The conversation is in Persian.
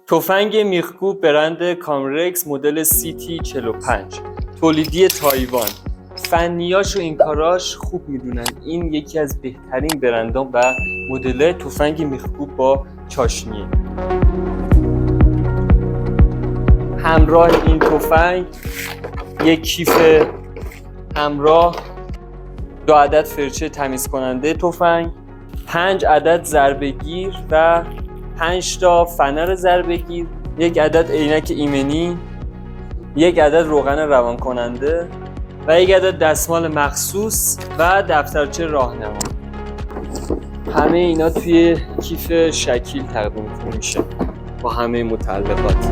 تفنگ میخکوب برند کامرکس مدل CT45 تولیدی تایوان. فنیاش و این کاراش خوب میدونن. این یکی از بهترین برندان و مدل تفنگ میخکوب با چاشنیه. همراه این تفنگ یک کیف همراه، 2 عدد فرچه تمیز کننده تفنگ، 5 عدد ضربه‌گیر و 5 تا فنر ضربه‌گیر، 1 عدد عینک ایمنی، 1 عدد روغن روان کننده و 1 عدد دستمال مخصوص و دفترچه راهنما. همه اینا توی کیف شکیل تقدیم میشه با همه متعلقات.